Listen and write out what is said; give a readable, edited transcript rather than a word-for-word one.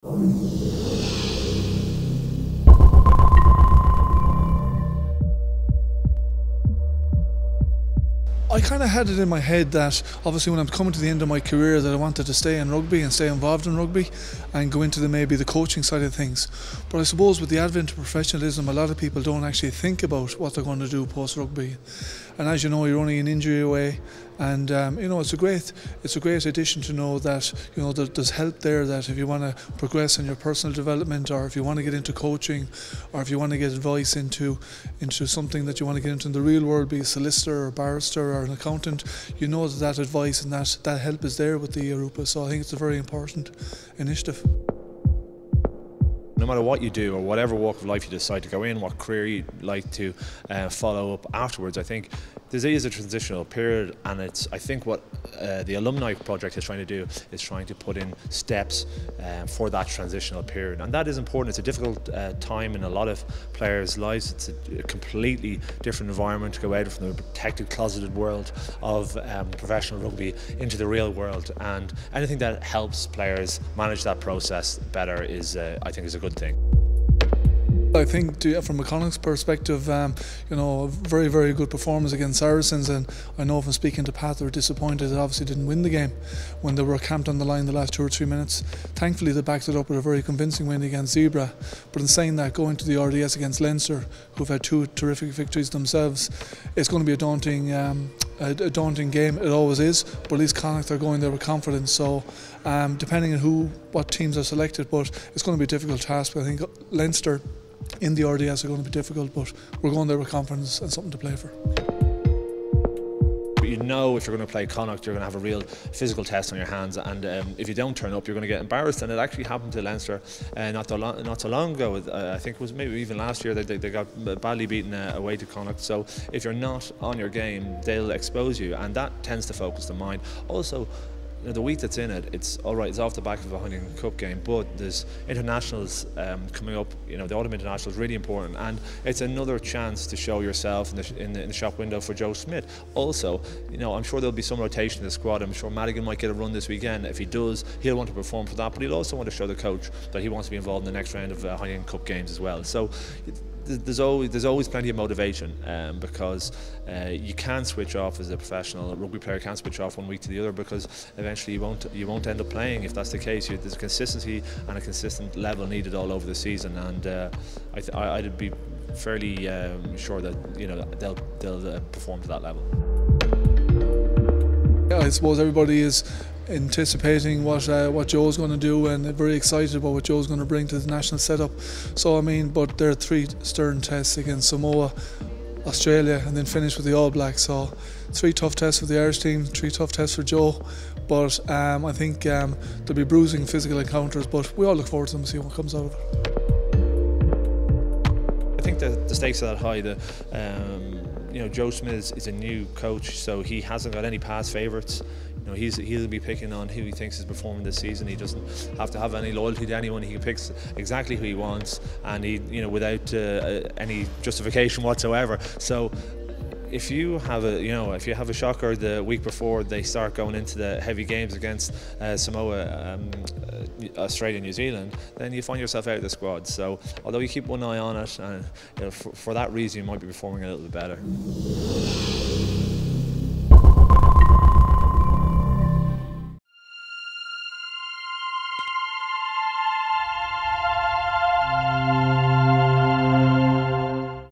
I kind of had it in my head that obviously when I'm coming to the end of my career that I wanted to stay in rugby and stay involved in rugby and go into maybe the coaching side of things. But I suppose with the advent of professionalism, a lot of people don't actually think about what they're going to do post rugby. And as you know, you're only an injury away, and it's a great addition to know that there's help there, that if you want to progress in your personal development, or if you want to get into coaching, or if you want to get advice into something that you want to get into in the real world, be a solicitor or barrister or an accountant, you know that advice and that help is there with the IRUPA. So I think it's a very important initiative. No matter what you do or whatever walk of life you decide to go in, what career you'd like to follow up afterwards, I think there is a transitional period, and I think what the alumni project is trying to do is trying to put in steps for that transitional period, and that is important. It's a difficult time in a lot of players' lives. It's a completely different environment to go out from the protected, closeted world of professional rugby into the real world, and anything that helps players manage that process better is, I think, is a good thing. I think from a Connacht's perspective, very, very good performance against Saracens, and I know from speaking to Pat, they were disappointed that obviously didn't win the game when they were camped on the line the last 2 or 3 minutes. Thankfully they backed it up with a very convincing win against Zebra, but in saying that, going to the RDS against Leinster, who've had 2 terrific victories themselves, it's going to be a daunting game. It always is, but at least Connacht are going there with confidence. So depending on what teams are selected, but it's going to be a difficult task. But I think Leinster in the RDS are going to be difficult, but we're going there with confidence and something to play for. You know, if you're going to play Connacht, you're going to have a real physical test on your hands, and if you don't turn up, you're going to get embarrassed. And it actually happened to Leinster not so long ago. I think it was maybe even last year. They got badly beaten away to Connacht. So if you're not on your game, they'll expose you, and that tends to focus the mind. Also, the week that's in it, it's all right. It's off the back of a Horgan Cup game, but there's internationals coming up. The autumn international is really important, and it's another chance to show yourself in the shop window for Joe Schmidt. Also, I'm sure there'll be some rotation in the squad. I'm sure Madigan might get a run this weekend. If he does, he'll want to perform for that, but he'll also want to show the coach that he wants to be involved in the next round of Horgan Cup games as well. So there's always plenty of motivation, because you can switch off as a professional rugby player. Can't switch off one week to the other, because eventually you won't end up playing. If that's the case, there's a consistency and a consistent level needed all over the season, and I'd be fairly sure that they'll perform to that level. Yeah, I suppose everybody is anticipating what Joe's going to do, and very excited about what Joe's going to bring to the national setup. So but there are 3 stern tests against Samoa, Australia, and then finish with the All Blacks. So 3 tough tests for the Irish team, 3 tough tests for Joe. But I think there'll be bruising physical encounters, but we all look forward to them and see what comes out of it. I think that the stakes are that high. Joe Smith is a new coach, so he hasn't got any past favourites. He'll be picking on who he thinks is performing this season. He doesn't have to have any loyalty to anyone. He picks exactly who he wants, and without any justification whatsoever. So if you have a shocker the week before they start going into the heavy games against Samoa, Australia, New Zealand, then you find yourself out of the squad. So although you keep one eye on it, and for that reason you might be performing a little bit better.